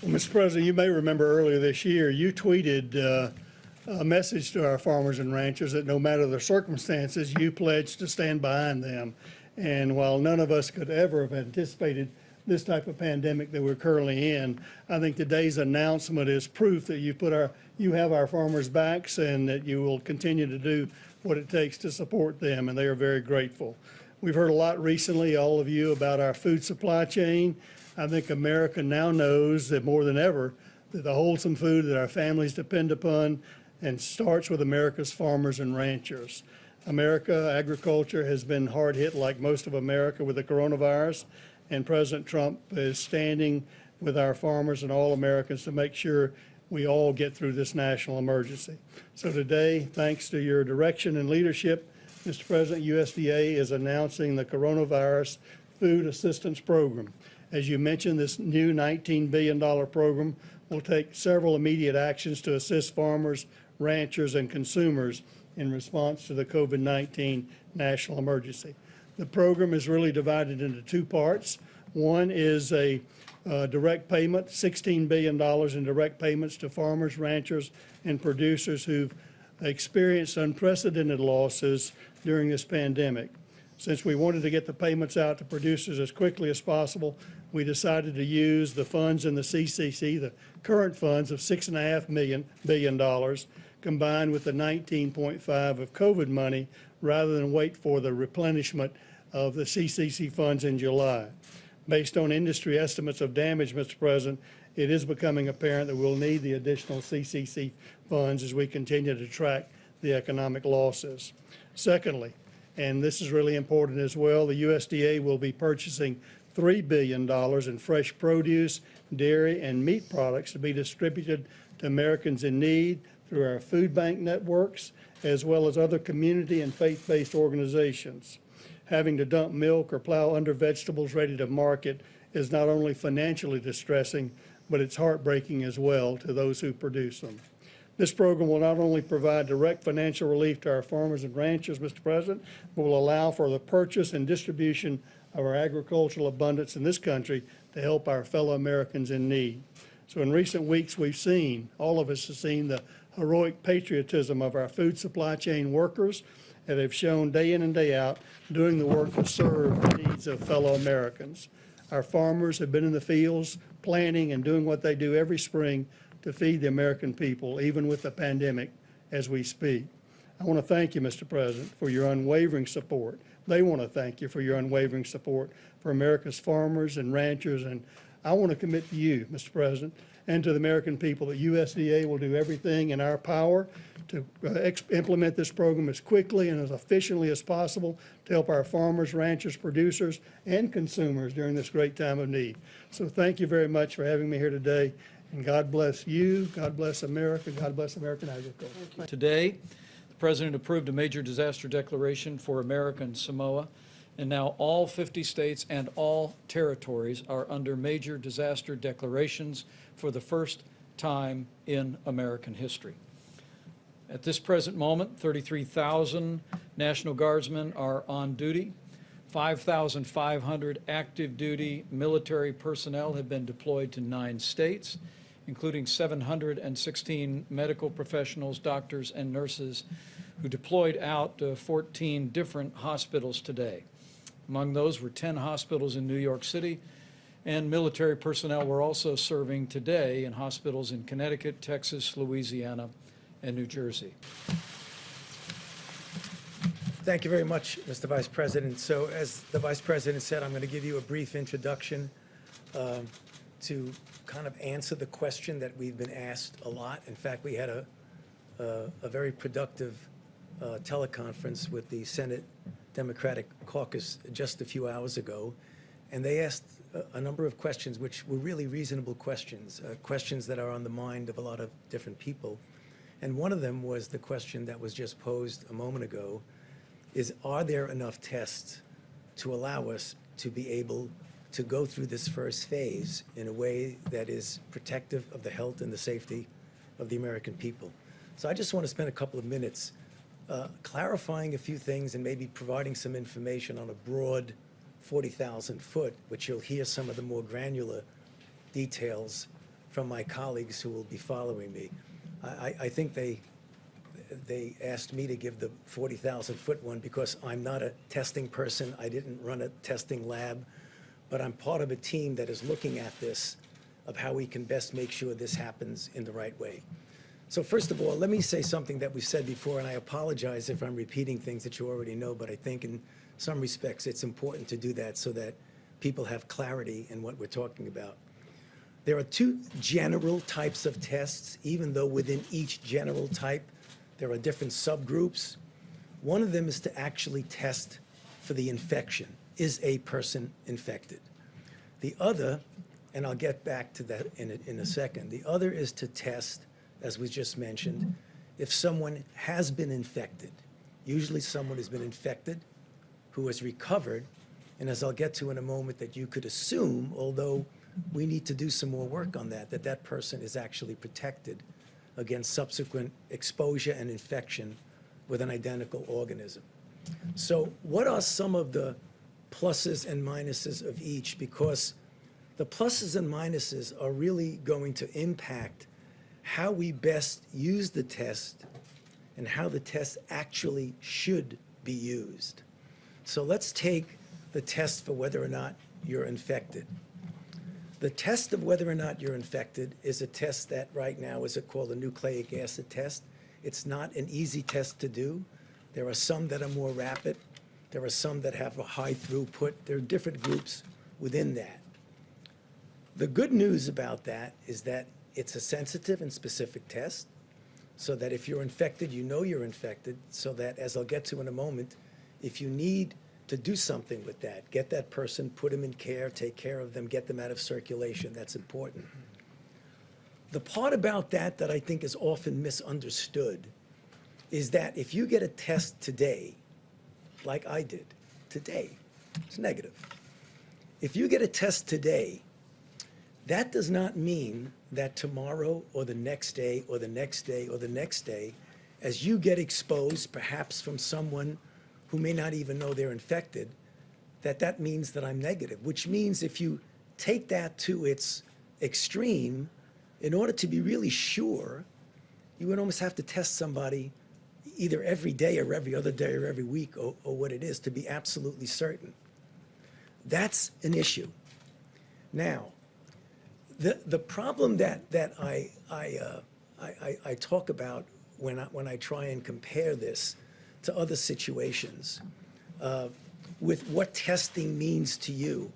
Well, Mr. President, you may remember earlier this year, you tweeted a message to our farmers and ranchers that no matter the circumstances, you pledged to stand behind them. And while none of us could ever have anticipated this type of pandemic that we're currently in, I think today's announcement is proof that you have our farmers' backs and that you will continue to do what it takes to support them, and they are very grateful. We've heard a lot recently, all of you, about our food supply chain. I think America now knows that more than ever that the wholesome food that our families depend upon and starts with America's farmers and ranchers. America, agriculture has been hard hit like most of America with the coronavirus, and President Trump is standing with our farmers and all Americans to make sure we all get through this national emergency. So today, thanks to your direction and leadership, Mr. President, USDA is announcing the Coronavirus Food Assistance Program. As you mentioned, this new $19 billion program will take several immediate actions to assist farmers, ranchers, and consumers in response to the COVID-19 national emergency. The program is really divided into two parts. One is a direct payment, $16 billion in direct payments to farmers, ranchers, and producers who've experienced unprecedented losses during this pandemic. Since we wanted to get the payments out to producers as quickly as possible, we decided to use the funds in the CCC, the current funds of $6.5 billion, combined with the 19.5 of COVID money, rather than wait for the replenishment of the CCC funds in July. Based on industry estimates of damage, Mr. President, it is becoming apparent that we'll need the additional CCC funds as we continue to track the economic losses. Secondly, and this is really important as well, the USDA will be purchasing $3 billion in fresh produce, dairy, and meat products to be distributed to Americans in need through our food bank networks, as well as other community and faith-based organizations. Having to dump milk or plow under vegetables ready to market is not only financially distressing, but it's heartbreaking as well to those who produce them. This program will not only provide direct financial relief to our farmers and ranchers, Mr. President, but will allow for the purchase and distribution of our agricultural abundance in this country to help our fellow Americans in need. So in recent weeks, we've seen, all of us have seen the heroic patriotism of our food supply chain workers that have shown day in and day out doing the work to serve the needs of fellow Americans. Our farmers have been in the fields planting and doing what they do every spring to feed the American people, even with the pandemic as we speak. I want to thank you, Mr. President, for your unwavering support. They want to thank you for your unwavering support for America's farmers and ranchers, and I want to commit to you, Mr. President, and to the American people that USDA will do everything in our power to implement this program as quickly and as efficiently as possible to help our farmers, ranchers, producers, and consumers during this great time of need. So thank you very much for having me here today, and God bless you, God bless America, God bless American agriculture. Today, the President approved a major disaster declaration for American Samoa, and now all 50 states and all territories are under major disaster declarations for the first time in American history. At this present moment, 33,000 National Guardsmen are on duty. 5,500 active duty military personnel have been deployed to 9 states, including 716 medical professionals, doctors, and nurses who deployed out to 14 different hospitals today. Among those were 10 hospitals in New York City, and military personnel were also serving today in hospitals in Connecticut, Texas, Louisiana, and New Jersey. Thank you very much, Mr. Vice President. So as the Vice President said, I'm going to give you a brief introduction to kind of answer the question that we've been asked a lot. In fact, we had a very productive teleconference with the Senate Democratic Caucus just a few hours ago, and they asked a number of questions which were really reasonable questions, questions that are on the mind of a lot of different people. And one of them was the question that was just posed a moment ago, is are there enough tests to allow us to be able to go through this first phase in a way that is protective of the health and the safety of the American people? So I just want to spend a couple of minutes clarifying a few things and maybe providing some information on a broad 40,000 foot, which you'll hear some of the more granular details from my colleagues who will be following me. I think they asked me to give the 40,000-foot one because I'm not a testing person. I didn't run a testing lab, but I'm part of a team that is looking at this, of how we can best make sure this happens in the right way. So first of all, let me say something that we said before, and I apologize if I'm repeating things that you already know, but I think in some respects it's important to do that so that people have clarity in what we're talking about. There are two general types of tests, even though within each general type there are different subgroups. One of them is to actually test for the infection. Is a person infected? The other, and I'll get back to that in a second, the other is to test, as we just mentioned, if someone has been infected. Usually someone has been infected who has recovered, and as I'll get to in a moment, that you could assume, although we need to do some more work on that, that that person is actually protected against subsequent exposure and infection with an identical organism. So what are some of the pluses and minuses of each? Because the pluses and minuses are really going to impact how we best use the test and how the test actually should be used. So let's take the test for whether or not you're infected. The test of whether or not you're infected is a test that right now is called a nucleic acid test. It's not an easy test to do. There are some that are more rapid. There are some that have a high throughput. There are different groups within that. The good news about that is that it's a sensitive and specific test, so that if you're infected, you know you're infected, so that, as I'll get to in a moment, if you need to do something with that, get that person, put them in care, take care of them, get them out of circulation. That's important. The part about that that I think is often misunderstood is that if you get a test today, like I did today, it's negative. If you get a test today, that does not mean that tomorrow or the next day or the next day or the next day, as you get exposed perhaps from someone who may not even know they're infected, that means that I'm negative, which means if you take that to its extreme, in order to be really sure, you would almost have to test somebody either every day or every other day or every week or what it is to be absolutely certain. That's an issue. Now, the problem that I talk about when I try and compare this to other situations with what testing means to you.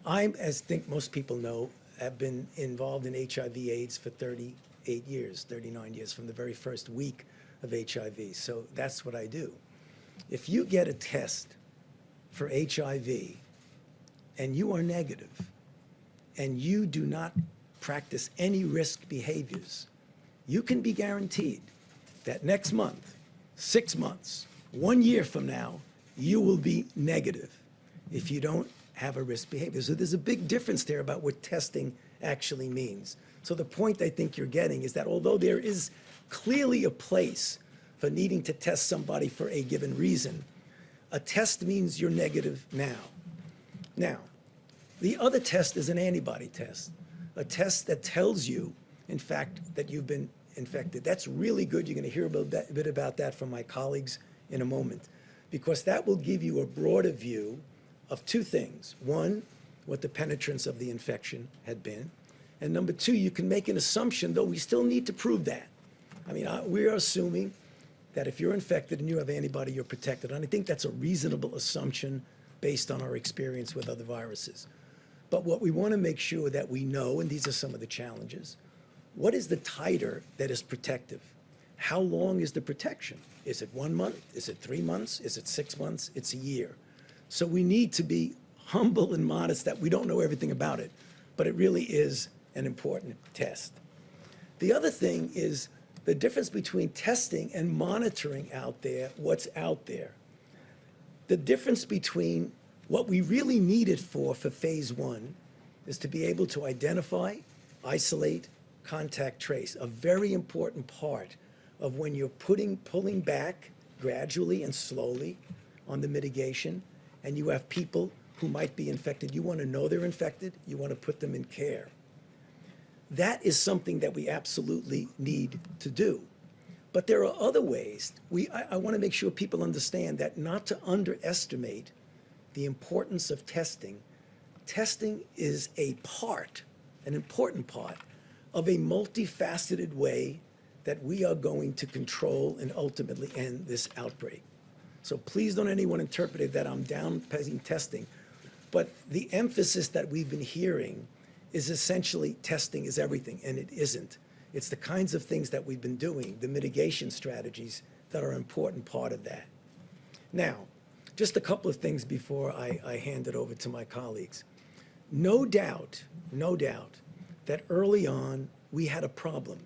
I'm, as I think most people know, have been involved in HIV/AIDS for 38 years, 39 years, from the very first week of HIV. So that's what I do. If you get a test for HIV and you are negative and you do not practice any risk behaviors, you can be guaranteed that next month, 6 months, 1 year from now, you will be negative if you don't have a risk behavior. So there's a big difference there about what testing actually means. So the point I think you're getting is that although there is clearly a place for needing to test somebody for a given reason, a test means you're negative now. Now, the other test is an antibody test, a test that tells you, in fact, that you've been infected. That's really good. You're going to hear a bit about that from my colleagues in a moment, because that will give you a broader view of two things. One, what the penetrance of the infection had been. And number two, you can make an assumption, though we still need to prove that. I mean, we are assuming that if you're infected and you have antibody, you're protected. And I think that's a reasonable assumption based on our experience with other viruses. But what we want to make sure that we know, and these are some of the challenges, what is the titer that is protective? How long is the protection? Is it 1 month? Is it 3 months? Is it 6 months? It's a year. So we need to be humble and modest that we don't know everything about it, but it really is an important test. The other thing is the difference between testing and monitoring out there, what's out there. The difference between what we really need it for phase 1 is to be able to identify, isolate, contact trace, a very important part of when you're pulling back gradually and slowly on the mitigation, and you have people who might be infected. You want to know they're infected. You want to put them in care. That is something that we absolutely need to do. But there are other ways. I want to make sure people understand that not to underestimate the importance of testing. Testing is a part, an important part, of a multifaceted way that we are going to control and ultimately end this outbreak. So please don't anyone interpret it that I'm downplaying testing. But the emphasis that we've been hearing is essentially testing is everything, and it isn't. It's the kinds of things that we've been doing, the mitigation strategies that are an important part of that. Now, just a couple of things before I hand it over to my colleagues. No doubt that early on we had a problem.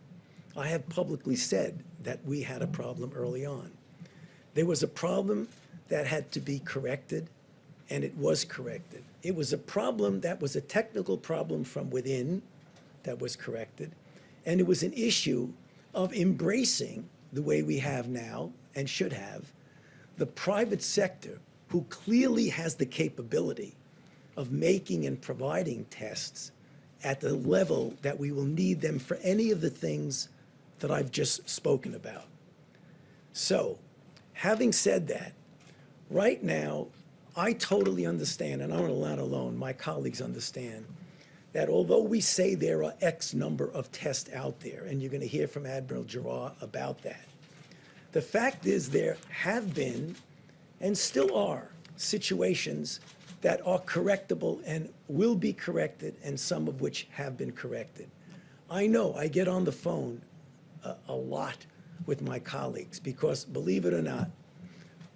I have publicly said that we had a problem early on. There was a problem that had to be corrected, and it was corrected. It was a problem that was a technical problem from within that was corrected, and it was an issue of embracing the way we have now and should have the private sector, who clearly has the capability of making and providing tests at the level that we will need them for any of the things that I've just spoken about. So, having said that, right now, I totally understand, and I'm not alone, my colleagues understand, that although we say there are X number of tests out there, and you're going to hear from Admiral Giroir about that, the fact is there have been and still are situations that are correctable and will be corrected, and some of which have been corrected. I know I get on the phone a lot with my colleagues because, believe it or not,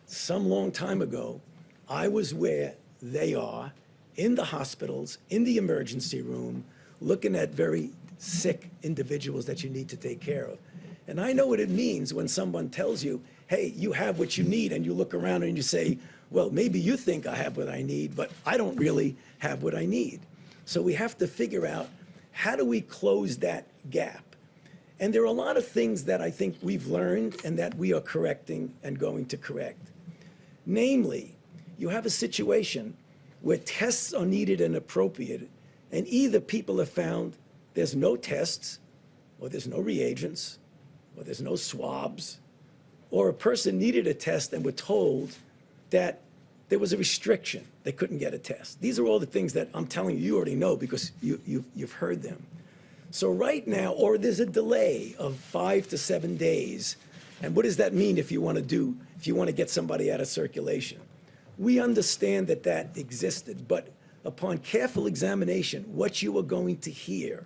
some long time ago, I was where they are, in the hospitals, in the emergency room, looking at very sick individuals that you need to take care of. And I know what it means when someone tells you, hey, you have what you need, and you look around and you say, well, maybe you think I have what I need, but I don't really have what I need. So we have to figure out, how do we close that gap? And there are a lot of things that I think we've learned and that we are correcting and going to correct. Namely, you have a situation where tests are needed and appropriate, and either people have found there's no tests, or there's no reagents, or there's no swabs, or a person needed a test and were told that there was a restriction, they couldn't get a test. These are all the things that I'm telling you, you already know because you've heard them. So right now, or there's a delay of 5 to 7 days, and what does that mean if you want to get somebody out of circulation? We understand that that existed, but upon careful examination, what you are going to hear,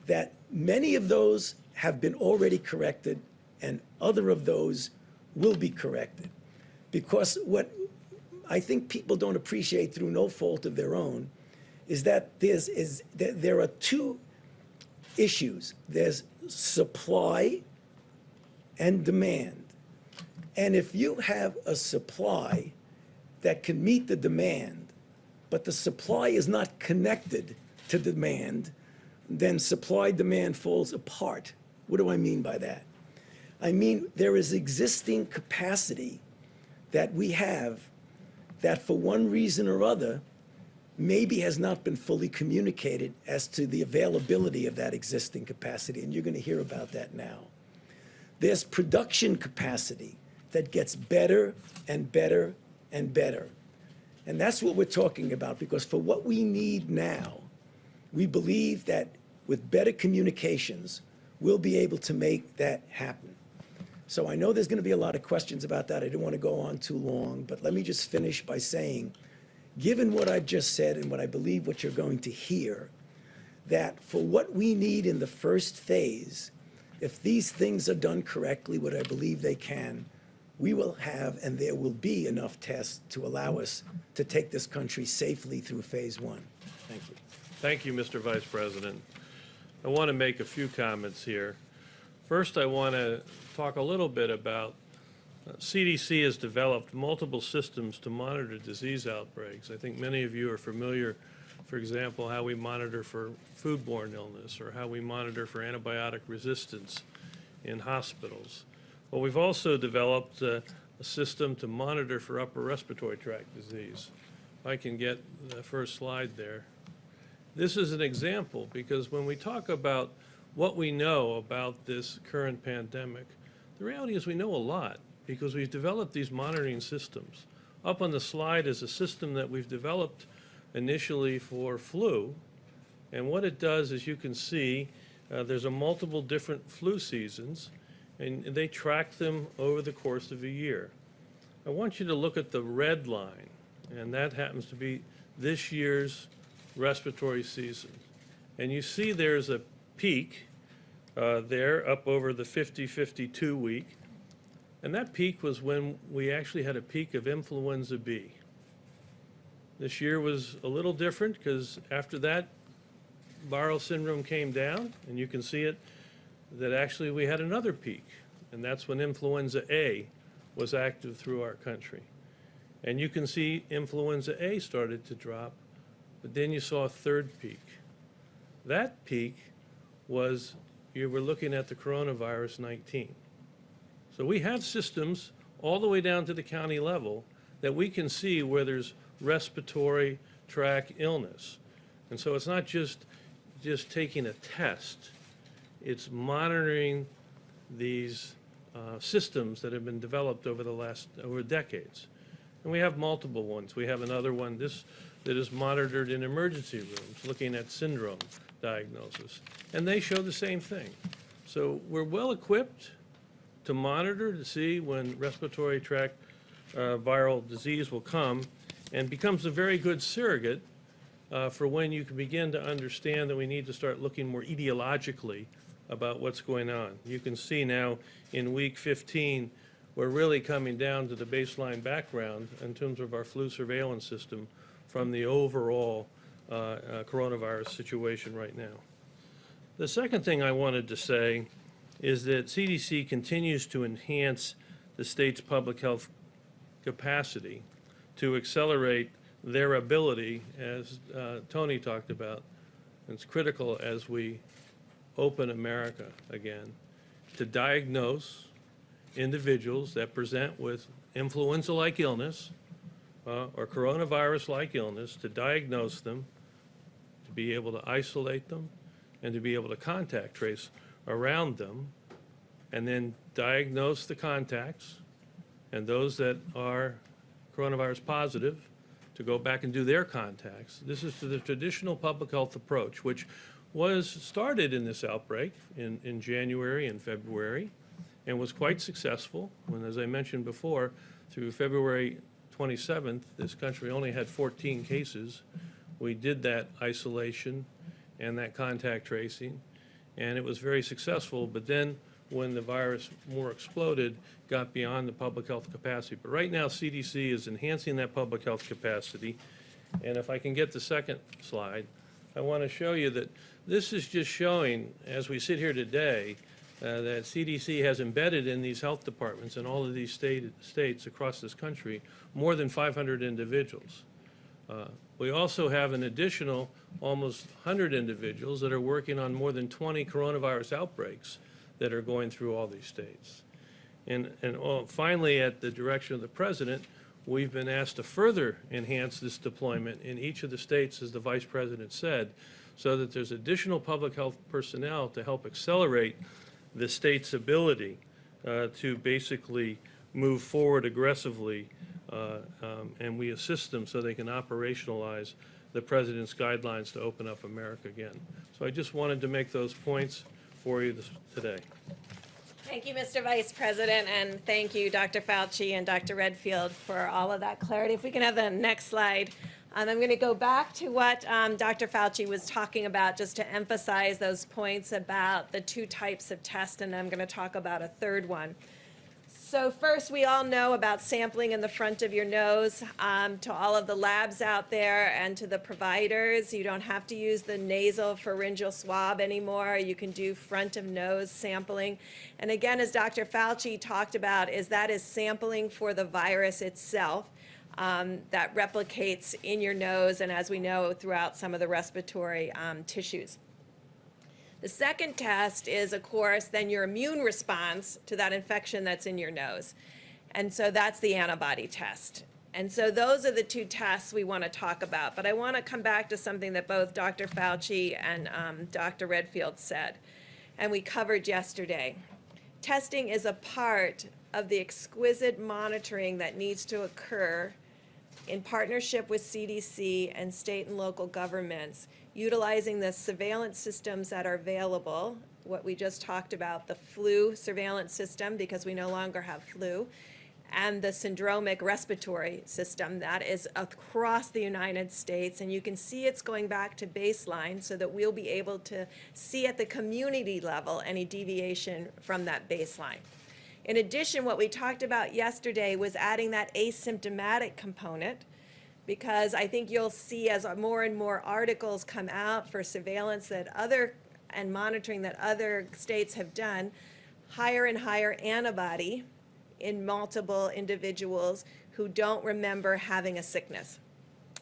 that many of those have been already corrected and other of those will be corrected. Because what I think people don't appreciate through no fault of their own is that there are two issues. There's supply and demand. And if you have a supply that can meet the demand, but the supply is not connected to demand, then supply-demand falls apart. What do I mean by that? I mean, there is existing capacity that we have that for one reason or other maybe has not been fully communicated as to the availability of that existing capacity, and you're going to hear about that now. There's production capacity that gets better and better and better. And that's what we're talking about, because for what we need now, we believe that with better communications, we'll be able to make that happen. So I know there's going to be a lot of questions about that. I don't want to go on too long, but let me just finish by saying, given what I've just said and what I believe what you're going to hear, that for what we need in the first phase, if these things are done correctly, what I believe they can, we will have and there will be enough tests to allow us to take this country safely through phase one. Thank you. Thank you, Mr. Vice President. I want to make a few comments here. First, I want to talk a little bit about CDC has developed multiple systems to monitor disease outbreaks. I think many of you are familiar, for example, how we monitor for foodborne illness or how we monitor for antibiotic resistance in hospitals. Well, we've also developed a system to monitor for upper respiratory tract disease. If I can get the first slide there. this is an example, because when we talk about what we know about this current pandemic, the reality is we know a lot, because we've developed these monitoring systems. Up on the slide is a system that we've developed initially for flu, and what it does, as you can see, there's a multiple different flu seasons, and they track them over the course of a year. I want you to look at the red line, and that happens to be this year's respiratory season. And you see there's a peak there up over the 50-52 week, and that peak was when we actually had a peak of influenza B. This year was a little different because after that, viral syndrome came down, and you can see it, that actually we had another peak, and that's when influenza A was active through our country. And you can see influenza A started to drop, but then you saw a third peak. That peak was, you were looking at the coronavirus 19. So we have systems all the way down to the county level that we can see where there's respiratory tract illness. And so it's not just taking a test, it's monitoring these systems that have been developed over decades. And we have multiple ones. We have another one that is monitored in emergency rooms, looking at syndrome diagnosis. And they show the same thing. So we're well equipped to monitor to see when respiratory tract viral disease will come, and becomes a very good surrogate for when you can begin to understand that we need to start looking more etiologically about what's going on. You can see now in week 15, we're really coming down to the baseline background in terms of our flu surveillance system from the overall coronavirus situation right now. The second thing I wanted to say is that CDC continues to enhance the state's public health capacity to accelerate their ability, as Tony talked about. It's critical as we open America again, to diagnose individuals that present with influenza-like illness or coronavirus-like illness, to diagnose them, to be able to isolate them, and to be able to contact trace around them, and then diagnose the contacts and those that are coronavirus positive, to go back and do their contacts. This is the traditional public health approach, which was started in this outbreak in January and February, and was quite successful when, as I mentioned before, through February 27th, this country only had 14 cases. We did that isolation and that contact tracing, and it was very successful. But then when the virus more exploded, got beyond the public health capacity. But right now, CDC is enhancing that public health capacity. And if I can get the second slide, I want to show you that this is just showing, as we sit here today, that CDC has embedded in these health departments in all of these states across this country more than 500 individuals. We also have an additional almost 100 individuals that are working on more than 20 coronavirus outbreaks that are going through all these states. And finally, at the direction of the President, we've been asked to further enhance this deployment in each of the states, as the Vice President said, so that there's additional public health personnel to help accelerate the state's ability to basically move forward aggressively, and we assist them so they can operationalize the President's guidelines to open up America again. So I just wanted to make those points for you today. Thank you, Mr. Vice President, and thank you, Dr. Fauci and Dr. Redfield, for all of that clarity. If we can have the next slide. I'm going to go back to what Dr. Fauci was talking about, just to emphasize those points about the two types of tests, and I'm going to talk about a third one. So first, we all know about sampling in the front of your nose. To all of the labs out there and to the providers, you don't have to use the nasal pharyngeal swab anymore. You can do front of nose sampling. And again, as Dr. Fauci talked about, that is sampling for the virus itself that replicates in your nose and, as we know, throughout some of the respiratory tissues. The second test is, of course, then your immune response to that infection that's in your nose. And so that's the antibody test. And so those are the two tests we want to talk about. But I want to come back to something that both Dr. Fauci and Dr. Redfield said, and we covered yesterday. Testing is a part of the exquisite monitoring that needs to occur in partnership with CDC and state and local governments, utilizing the surveillance systems that are available, what we just talked about, the flu surveillance system, because we no longer have flu, and the syndromic respiratory system that is across the United States. And you can see it's going back to baseline so that we'll be able to see at the community level any deviation from that baseline. In addition, what we talked about yesterday was adding that asymptomatic component, because I think you'll see as more and more articles come out for surveillance that and monitoring that other states have done, higher and higher antibody in multiple individuals who don't remember having a sickness.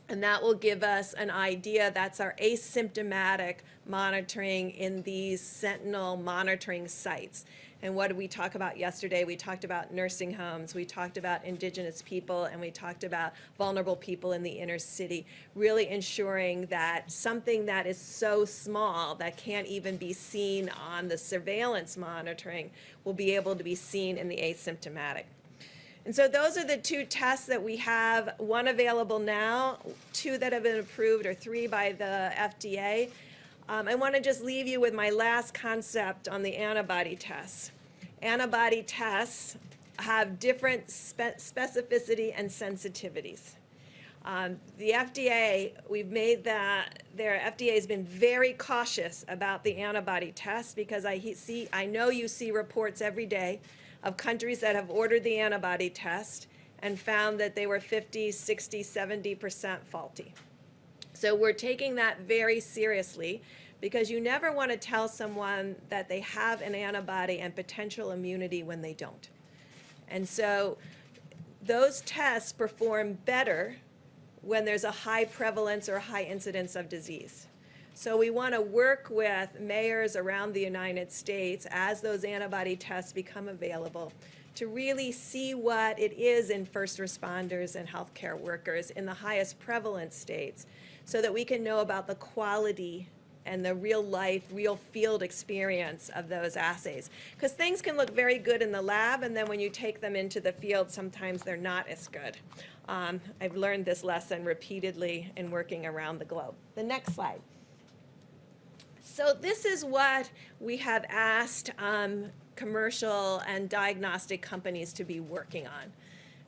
And that will give us an idea. That's our asymptomatic monitoring in these sentinel monitoring sites. And what did we talk about yesterday? We talked about nursing homes, we talked about indigenous people, and we talked about vulnerable people in the inner city, really ensuring that something that is so small that can't even be seen on the surveillance monitoring will be able to be seen in the asymptomatic. And so those are the two tests that we have, one available now, two that have been approved, or three by the FDA. I want to just leave you with my last concept on the antibody tests. Antibody tests have different specificity and sensitivities. The FDA, FDA has been very cautious about the antibody tests, because I know you see reports every day of countries that have ordered the antibody test and found that they were 50, 60, 70% faulty. So we're taking that very seriously, because you never want to tell someone that they have an antibody and potential immunity when they don't. And so those tests perform better when there's a high prevalence or high incidence of disease. So we want to work with mayors around the United States as those antibody tests become available to really see what it is in first responders and healthcare workers in the highest prevalence states, so that we can know about the quality and the real life, real field experience of those assays. Because things can look very good in the lab, and then when you take them into the field, sometimes they're not as good. I've learned this lesson repeatedly in working around the globe. The next slide. So this is what we have asked commercial and diagnostic companies to be working on.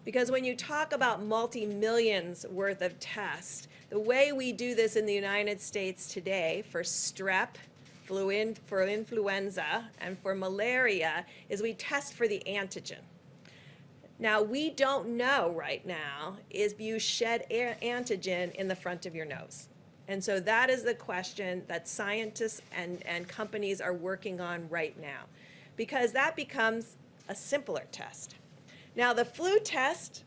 Because when you talk about multi-millions worth of tests, the way we do this in the United States today for strep, for influenza, and for malaria is we test for the antigen. Now, we don't know right now if you shed antigen in the front of your nose. And so that is the question that scientists and companies are working on right now, because that becomes a simpler test. Now, the flu test,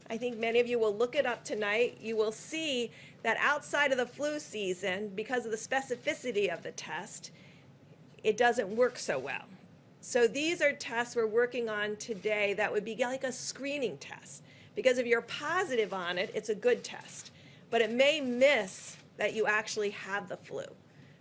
I think many of you will look it up tonight. You will see that outside of the flu season, because of the specificity of the test, it doesn't work so well. So these are tests we're working on today that would be like a screening test, because if you're positive on it, it's a good test. But it may miss that you actually have the flu.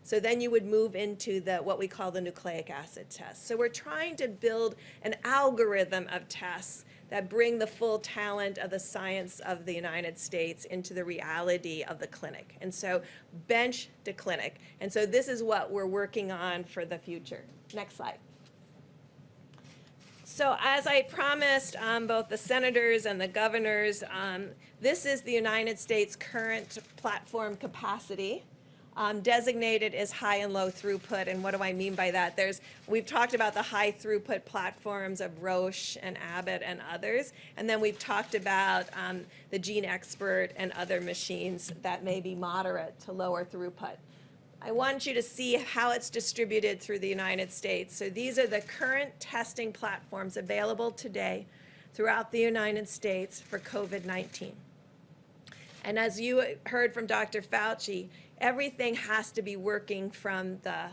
So then you would move into what we call the nucleic acid test. So we're trying to build an algorithm of tests that bring the full talent of the science of the United States into the reality of the clinic. And so bench to clinic. And so this is what we're working on for the future. Next slide. So as I promised both the senators and the governors, this is the United States' current platform capacity. Designated as high and low throughput. And what do I mean by that? We've talked about the high throughput platforms of Roche and Abbott and others. And then we've talked about the Gene Expert and other machines that may be moderate to lower throughput. I want you to see how it's distributed through the United States. So these are the current testing platforms available today throughout the United States for COVID-19. And as you heard from Dr. Fauci, everything has to be working from the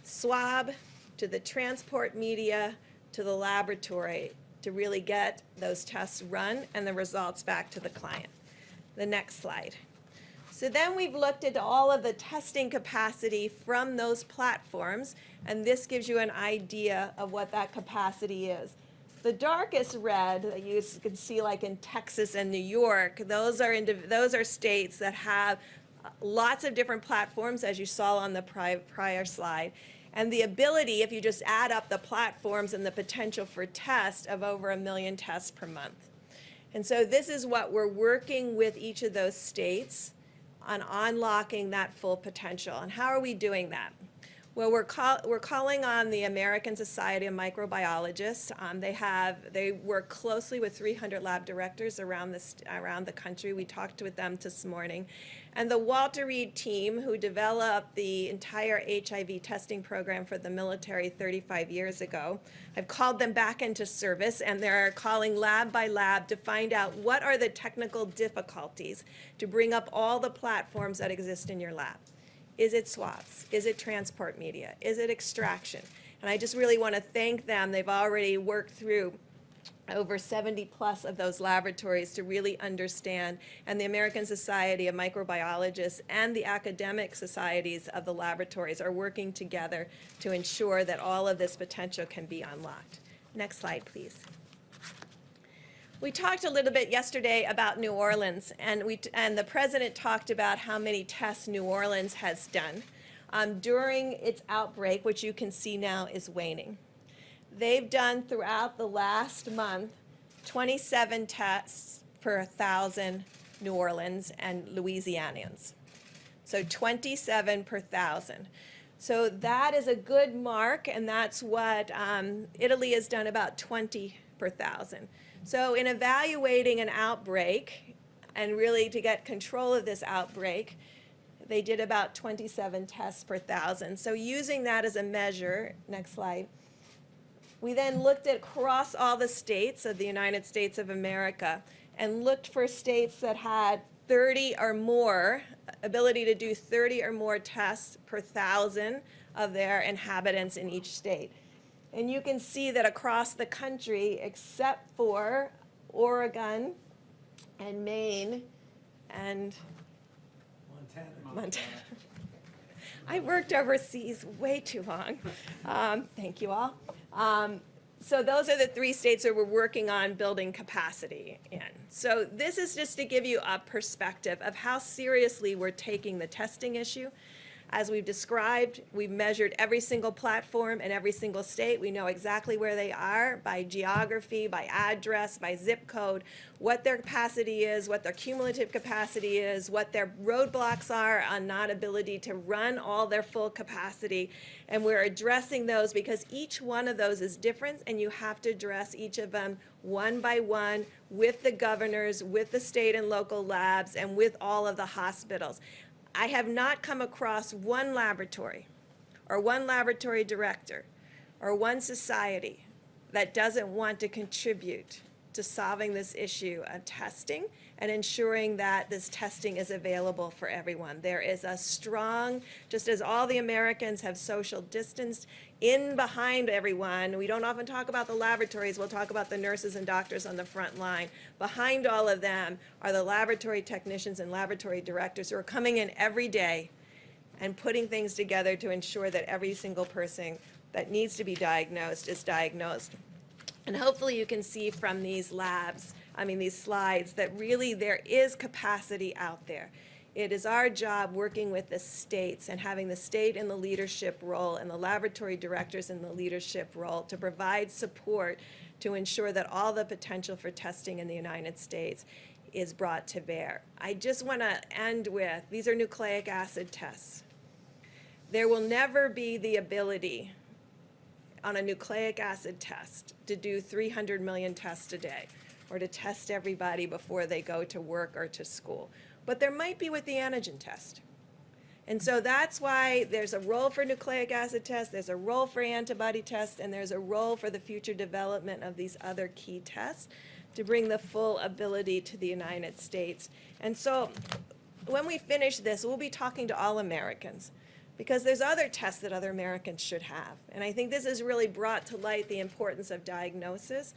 swab to the transport media to the laboratory to really get those tests run and the results back to the client. The next slide. So then we've looked at all of the testing capacity from those platforms, and this gives you an idea of what that capacity is. The darkest red that you can see, like in Texas and New York, those are states that have lots of different platforms, as you saw on the prior slide, and the ability, if you just add up the platforms and the potential for test, of over 1 million tests per month. And so this is what we're working with each of those states on unlocking that full potential. And how are we doing that? Well, we're calling on the American Society of Microbiologists. They work closely with 300 lab directors around the country. We talked with them this morning. And the Walter Reed team, who developed the entire HIV testing program for the military 35 years ago, I've called them back into service, and they're calling lab by lab to find out what are the technical difficulties to bring up all the platforms that exist in your lab. Is it swabs? Is it transport media? Is it extraction? And I just really want to thank them. They've already worked through over 70 plus of those laboratories to really understand, and the American Society of Microbiologists and the academic societies of the laboratories are working together to ensure that all of this potential can be unlocked. Next slide, please. We talked a little bit yesterday about New Orleans, and the president talked about how many tests New Orleans has done during its outbreak, which you can see now is waning. They've done throughout the last month 27 tests per 1,000 New Orleans and Louisianians. So 27 per 1,000. So that is a good mark, and that's what Italy has done, about 20 per 1,000. So in evaluating an outbreak, and really to get control of this outbreak, they did about 27 tests per 1,000. So using that as a measure, next slide, we then looked at across all the states of the United States of America and looked for states that had 30 or more, ability to do 30 or more tests per 1,000 of their inhabitants in each state. And you can see that across the country, except for Oregon and Maine and Montana. I worked overseas way too long. Thank you all. So those are the 3 states that we're working on building capacity in. So this is just to give you a perspective of how seriously we're taking the testing issue. As we've described, we've measured every single platform in every single state. We know exactly where they are by geography, by address, by zip code, what their capacity is, what their cumulative capacity is, what their roadblocks are on not ability to run all their full capacity. And we're addressing those because each one of those is different, and you have to address each of them one by one with the governors, with the state and local labs, and with all of the hospitals. I have not come across one laboratory or one laboratory director or one society that doesn't want to contribute to solving this issue of testing and ensuring that this testing is available for everyone. There is a strong, just as all the Americans have social distanced, in behind everyone, we don't often talk about the laboratories, we'll talk about the nurses and doctors on the front line. Behind all of them are the laboratory technicians and laboratory directors who are coming in every day and putting things together to ensure that every single person that needs to be diagnosed is diagnosed. And hopefully you can see from these slides, that really there is capacity out there. It is our job working with the states and having the state in the leadership role and the laboratory directors in the leadership role to provide support to ensure that all the potential for testing in the United States is brought to bear. I just want to end with, these are nucleic acid tests. There will never be the ability on a nucleic acid test to do 300 million tests a day or to test everybody before they go to work or to school. But there might be with the antigen test. And so that's why there's a role for nucleic acid tests, there's a role for antibody tests, and there's a role for the future development of these other key tests to bring the full ability to the United States. And so when we finish this, we'll be talking to all Americans, because there's other tests that other Americans should have. And I think this has really brought to light the importance of diagnosis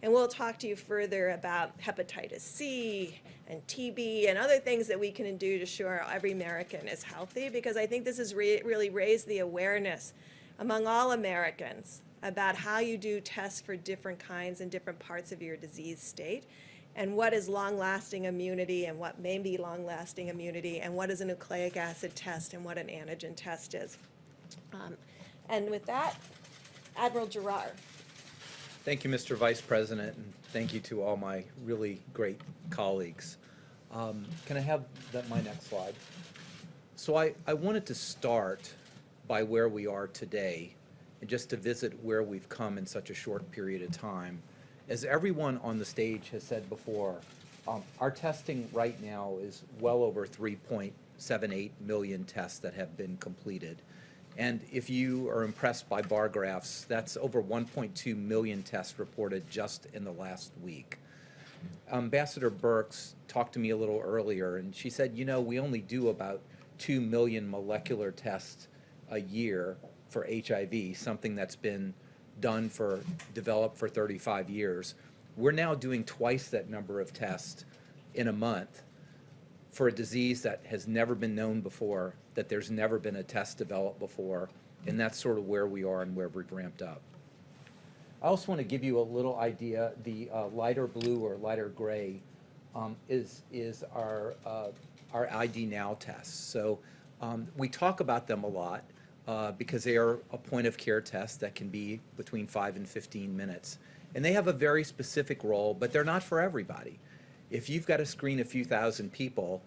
And we'll talk to you further about hepatitis C and TB and other things that we can do to ensure every American is healthy, because I think this has really raised the awareness among all Americans about how you do tests for different kinds and different parts of your disease state, and what is long-lasting immunity and what may be long-lasting immunity, and what is a nucleic acid test and what an antigen test is. And with that, Admiral Gerard. Thank you, Mr. Vice President, and thank you to all my really great colleagues. Can I have my next slide? So I wanted to start by where we are today, and just to visit where we've come in such a short period of time. As everyone on the stage has said before, our testing right now is well over 3.78 million tests that have been completed. And if you are impressed by bar graphs, that's over 1.2 million tests reported just in the last week. Ambassador Birx talked to me a little earlier, and she said, you know, we only do about 2 million molecular tests a year for HIV, something that's been developed for 35 years. We're now doing twice that number of tests in a month for a disease that has never been known before, that there's never been a test developed before, and that's sort of where we are and where we've ramped up. I also want to give you a little idea. The lighter blue or lighter gray is our ID Now tests. So we talk about them a lot because they are a point of care test that can be between 5 and 15 minutes. And they have a very specific role, but they're not for everybody. If you've got to screen a few thousand people,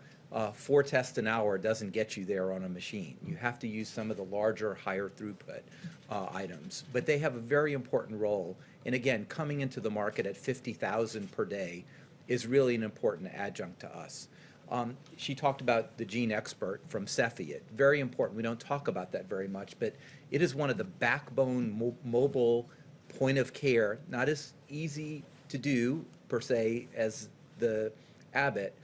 4 tests an hour doesn't get you there on a machine. You have to use some of the larger, higher throughput items. But they have a very important role. And again, coming into the market at 50,000 per day is really an important adjunct to us. She talked about the Gene Expert from Cepheid. Very important. We don't talk about that very much, but it is one of the backbone mobile point of care, not as easy to do per se as the Abbott,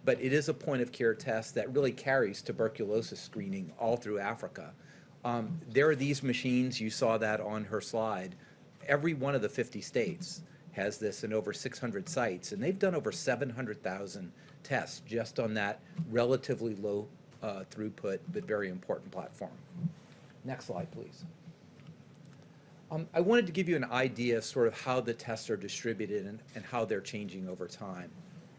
but it is a point of care test that really carries tuberculosis screening all through Africa. There are these machines, you saw that on her slide. Every one of the 50 states has this in over 600 sites, and they've done over 700,000 tests just on that relatively low throughput but very important platform. Next slide, please. I wanted to give you an idea of sort of how the tests are distributed and how they're changing over time.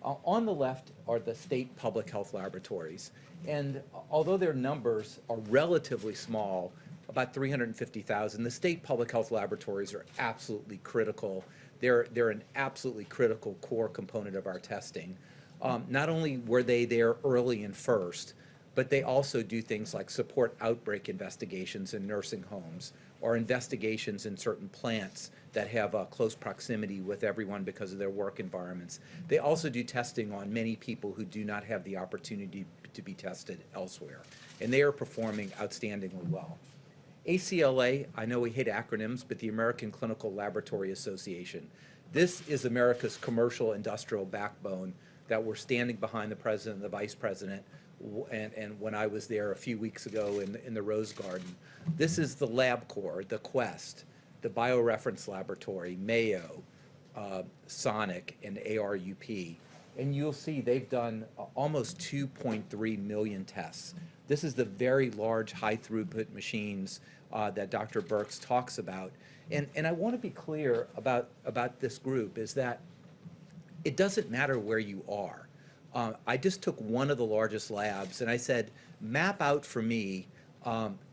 On the left are the state public health laboratories, and although their numbers are relatively small, about 350,000, the state public health laboratories are absolutely critical. They're an absolutely critical core component of our testing. Not only were they there early and first, but they also do things like support outbreak investigations in nursing homes or investigations in certain plants that have a close proximity with everyone because of their work environments. They also do testing on many people who do not have the opportunity to be tested elsewhere, and they are performing outstandingly well. ACLA, I know we hate acronyms, but the American Clinical Laboratory Association. This is America's commercial industrial backbone that we're standing behind the president and the vice president. And when I was there a few weeks ago in the Rose Garden, this is the LabCorp, the Quest, the BioReference Laboratory, Mayo, Sonic, and ARUP. And you'll see they've done almost 2.3 million tests. This is the very large, high throughput machines that Dr. Birx talks about. And I want to be clear about this group is that it doesn't matter where you are. I just took one of the largest labs and I said, map out for me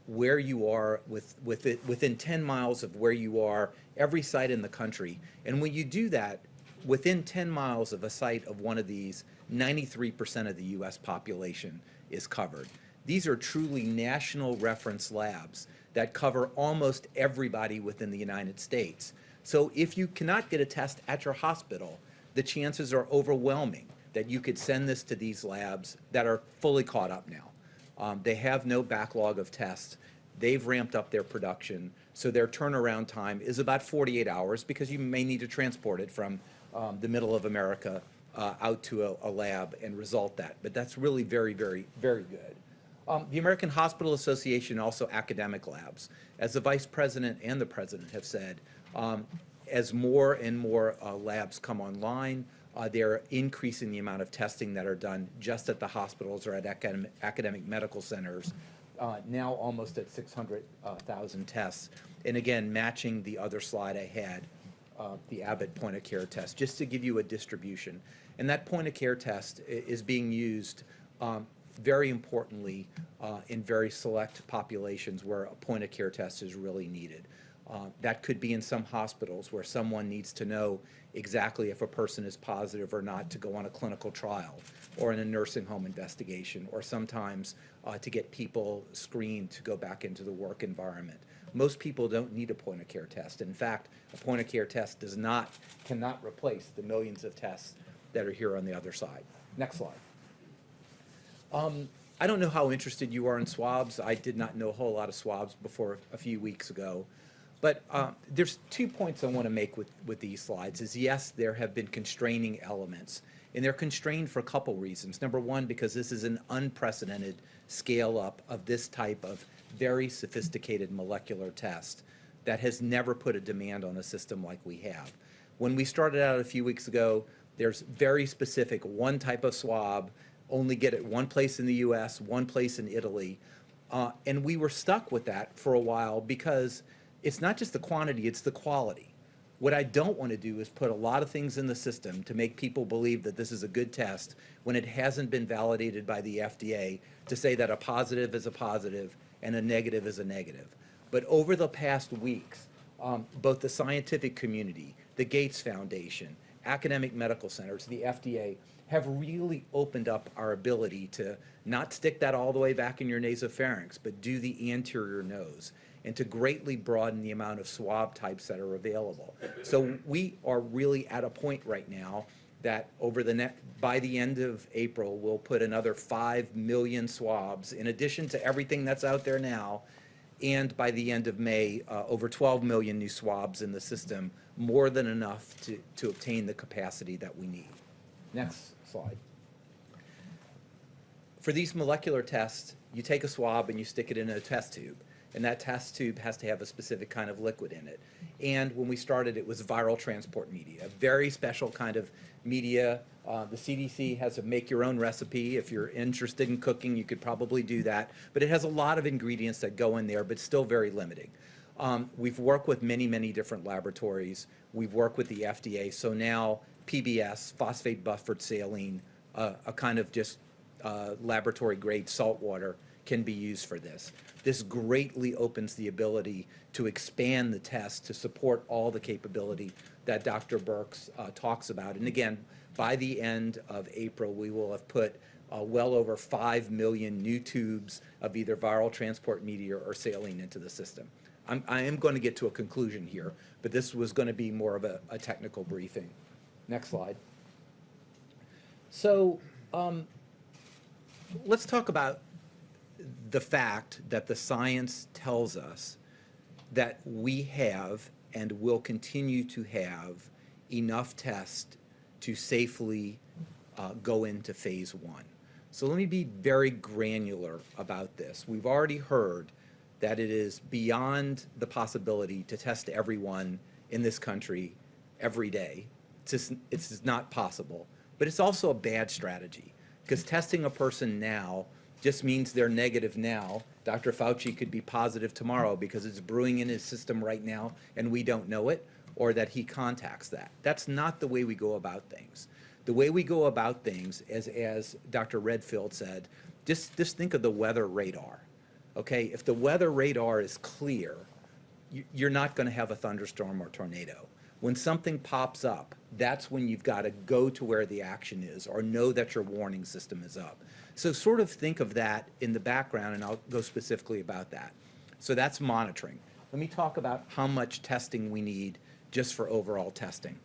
where you are within 10 miles of where you are, every site in the country. And when you do that, within 10 miles of a site of one of these, 93% of the US population is covered. These are truly national reference labs that cover almost everybody within the United States. So if you cannot get a test at your hospital, the chances are overwhelming that you could send this to these labs that are fully caught up now. They have no backlog of tests. They've ramped up their production, so their turnaround time is about 48 hours because you may need to transport it from the middle of America out to a lab and result that. But that's really very, very, very good. The American Hospital Association, also academic labs. As the Vice President and the President have said, As more and more labs come online, they're increasing the amount of testing that are done just at the hospitals or at academic medical centers, now almost at 600,000 tests. And again, matching the other slide I had, the Abbott point-of-care test, just to give you a distribution. And that point-of-care test is being used very importantly in very select populations where a point-of-care test is really needed. That could be in some hospitals where someone needs to know exactly if a person is positive or not to go on a clinical trial, or in a nursing home investigation, or sometimes to get people screened to go back into the work environment. Most people don't need a point-of-care test. In fact, a point-of-care test cannot replace the millions of tests that are here on the other side. Next slide. I don't know how interested you are in swabs. I did not know a whole lot of swabs before a few weeks ago. But there's 2 points I want to make with these slides. Is yes, there have been constraining elements. And they're constrained for a couple reasons. Number one, because this is an unprecedented scale up of this type of very sophisticated molecular test that has never put a demand on a system like we have. When we started out a few weeks ago, there's very specific one type of swab, only get it one place in the US, one place in Italy. And we were stuck with that for a while because it's not just the quantity, it's the quality. What I don't want to do is put a lot of things in the system to make people believe that this is a good test when it hasn't been validated by the FDA to say that a positive is a positive and a negative is a negative. But over the past weeks, both the scientific community, the Gates Foundation, academic medical centers, the FDA, have really opened up our ability to not stick that all the way back in your nasopharynx, but do the anterior nose, and to greatly broaden the amount of swab types that are available. So we are really at a point right now that by the end of April, we'll put another 5 million swabs in addition to everything that's out there now. And by the end of May, over 12 million new swabs in the system, more than enough to obtain the capacity that we need. Next slide. For these molecular tests, you take a swab and you stick it in a test tube. And that test tube has to have a specific kind of liquid in it. And when we started, it was viral transport media, a very special kind of media. The CDC has a make-your-own recipe. If you're interested in cooking, you could probably do that. But it has a lot of ingredients that go in there, but still very limiting. We've worked with many, many different laboratories. We've worked with the FDA. So now PBS, phosphate buffered saline, a kind of just laboratory-grade salt water, can be used for this. This greatly opens the ability to expand the test to support all the capability that Dr. Birx talks about. And again, by the end of April, we will have put well over 5 million new tubes of either viral transport media or saline into the system. I am going to get to a conclusion here, but this was going to be more of a technical briefing. Next slide. So let's talk about the fact that the science tells us that we have and will continue to have enough tests to safely go into phase 1. So let me be very granular about this. We've already heard that it is beyond the possibility to test everyone in this country every day. It's not possible. But it's also a bad strategy, because testing a person now just means they're negative now. Dr. Fauci could be positive tomorrow because it's brewing in his system right now and we don't know it, or that he contacts that. That's not the way we go about things. The way we go about things, as Dr. Redfield said, just think of the weather radar. Okay, if the weather radar is clear, you're not going to have a thunderstorm or tornado. When something pops up, that's when you've got to go to where the action is, or know that your warning system is up. So sort of think of that in the background, and I'll go specifically about that. So that's monitoring. Let me talk about how much testing we need just for overall testing.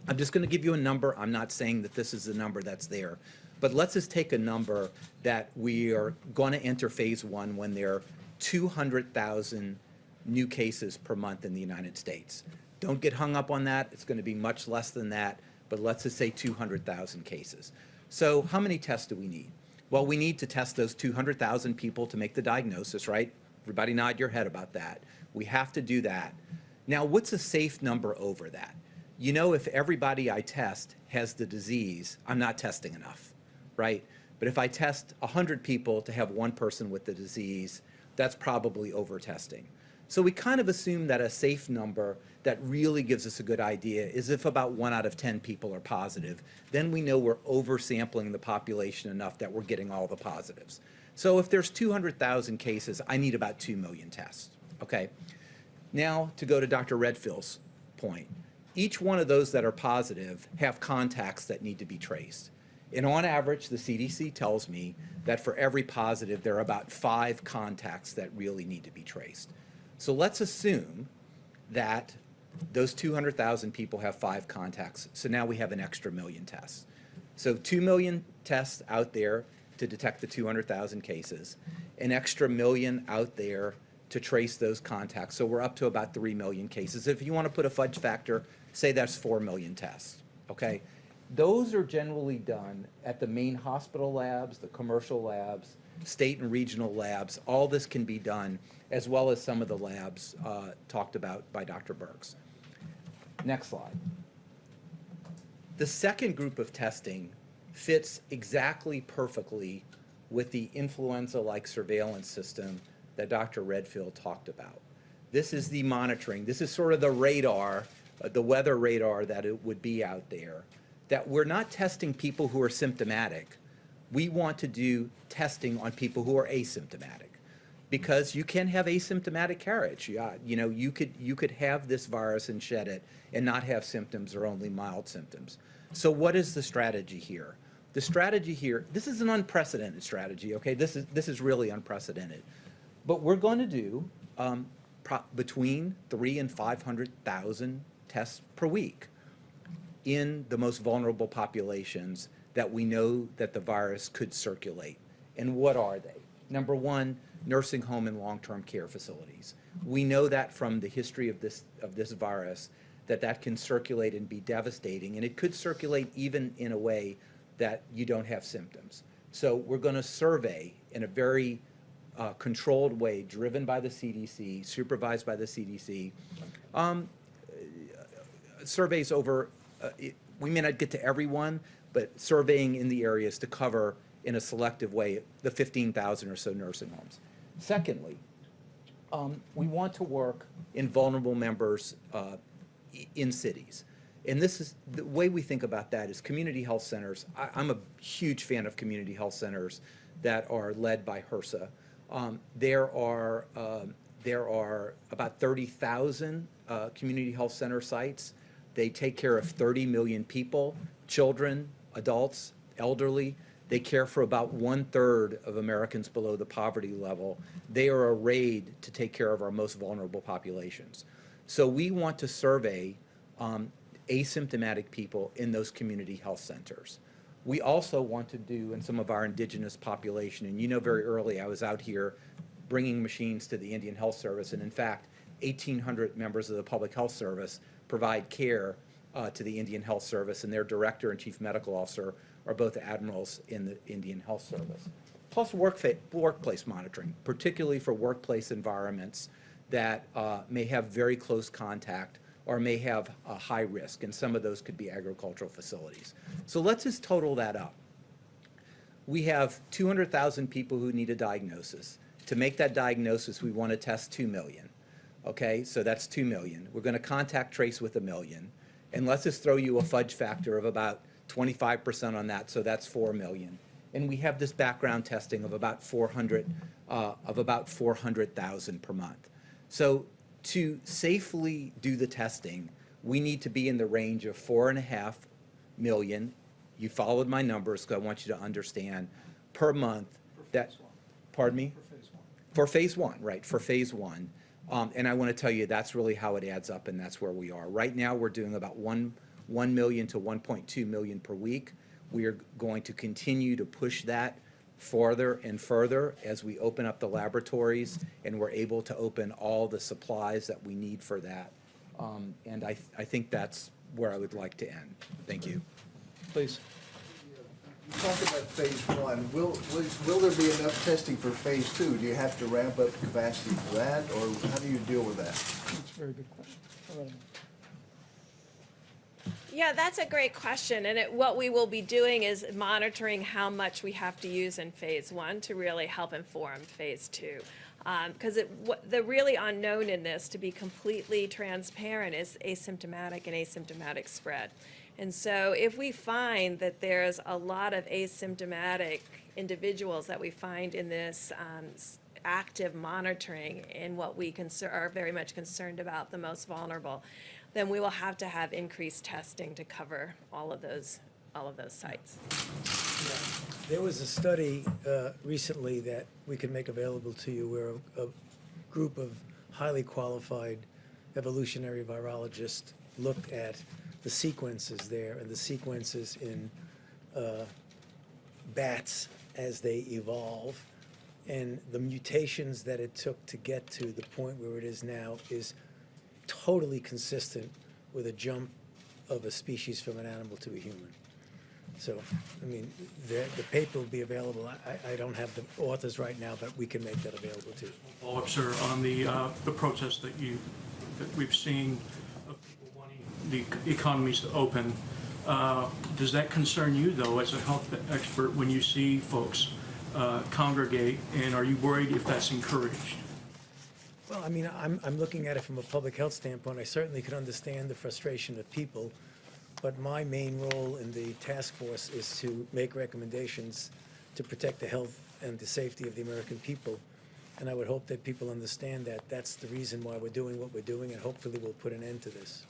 I'm just going to give you a number. I'm not saying that this is the number that's there. But let's just take a number that we are going to enter phase 1 when there are 200,000 new cases per month in the United States. Don't get hung up on that. It's going to be much less than that. But let's just say 200,000 cases. So how many tests do we need? Well, we need to test those 200,000 people to make the diagnosis, right? Everybody nod your head about that. We have to do that. Now, what's a safe number over that? You know, if everybody I test has the disease, I'm not testing enough, right? But if I test 100 people to have one person with the disease, that's probably over-testing. So we kind of assume that a safe number that really gives us a good idea is if about 1 out of 10 people are positive, then we know we're oversampling the population enough that we're getting all the positives. So if there's 200,000 cases, I need about 2 million tests, okay? Now, to go to Dr. Redfield's point, each one of those that are positive have contacts that need to be traced. And on average, the CDC tells me that for every positive, there are about 5 contacts that really need to be traced. So let's assume that those 200,000 people have 5 contacts. So now we have an extra million tests. So 2 million tests out there to detect the 200,000 cases, an extra million out there to trace those contacts. So we're up to about 3 million cases. If you want to put a fudge factor, say that's 4 million tests, okay? Those are generally done at the main hospital labs, the commercial labs, state and regional labs. All this can be done, as well as some of the labs talked about by Dr. Burks. Next slide. The second group of testing fits exactly perfectly with the influenza-like surveillance system that Dr. Redfield talked about. This is the monitoring. This is sort of the radar, the weather radar that it would be out there, that we're not testing people who are symptomatic. We want to do testing on people who are asymptomatic, because you can have asymptomatic carriage. You know, you could have this virus and shed it and not have symptoms or only mild symptoms. So what is the strategy here? The strategy here, this is an unprecedented strategy, okay? This is really unprecedented. But we're going to do between 300,000 and 500,000 tests per week in the most vulnerable populations that we know that the virus could circulate. And what are they? Number one, nursing home and long-term care facilities. We know that from the history of this virus, that can circulate and be devastating, and it could circulate even in a way that you don't have symptoms. So we're going to survey in a very controlled way, driven by the CDC, supervised by the CDC, surveys over, we may not get to everyone, but surveying in the areas to cover in a selective way the 15,000 or so nursing homes. Secondly, we want to work in vulnerable members in cities. And this is, the way we think about that is community health centers. I'm a huge fan of community health centers that are led by HRSA. There are about 30,000 community health center sites. They take care of 30 million people, children, adults, elderly. They care for about 1/3 of Americans below the poverty level. They are arrayed to take care of our most vulnerable populations. So we want to survey asymptomatic people in those community health centers. We also want to do in some of our indigenous population, and you know very early I was out here bringing machines to the Indian Health Service, and in fact, 1,800 members of the Public Health Service provide care to the Indian Health Service, and their director and chief medical officer are both admirals in the Indian Health Service. Plus workplace monitoring, particularly for workplace environments that may have very close contact or may have a high risk, and some of those could be agricultural facilities. So let's just total that up. We have 200,000 people who need a diagnosis. To make that diagnosis, we want to test 2 million. Okay, so that's 2 million. We're going to contact trace with 1 million. And let's just throw you a fudge factor of about 25% on that, so that's 4 million. And we have this background testing of about 400,000 per month. So to safely do the testing, we need to be in the range of 4.5 million. You followed my numbers, because I want you to understand, per month. That, pardon me? For phase one, right, for phase one. And I want to tell you that's really how it adds up, and that's where we are. Right now, we're doing about 1 million to 1.2 million per week. We are going to continue to push that farther and further as we open up the laboratories and we're able to open all the supplies that we need for that. And I think that's where I would like to end. Thank you. Please. talk about phase one. Will there be enough testing for phase two? Do you have to ramp up capacity for that, or how do you deal with that? That's a very good question. All right. Yeah, that's a great question. And what we will be doing is monitoring how much we have to use in phase one to really help inform phase two. Because the really unknown in this, to be completely transparent, is asymptomatic and asymptomatic spread. And so if we find that there's a lot of asymptomatic individuals that we find in this active monitoring in what we are very much concerned about, the most vulnerable, then we will have to have increased testing to cover all of those sites. There was a study recently that we can make available to you where a group of highly qualified evolutionary virologists looked at the sequences there and the sequences in bats as they evolve. And the mutations that it took to get to the point where it is now is totally consistent with a jump of a species from an animal to a human. So, I mean, the paper will be available. I don't have the authors right now, but we can make that available too. Follow-up, sir, on the protests that we've seen of people wanting the economies to open. Does that concern you, though, as a health expert, when you see folks congregate, and are you worried if that's encouraged? Well, I mean, I'm looking at it from a public health standpoint. I certainly can understand the frustration of people, but my main role in the task force is to make recommendations to protect the health and the safety of the American people. And I would hope that people understand that that's the reason why we're doing what we're doing, and hopefully we'll put an end to this.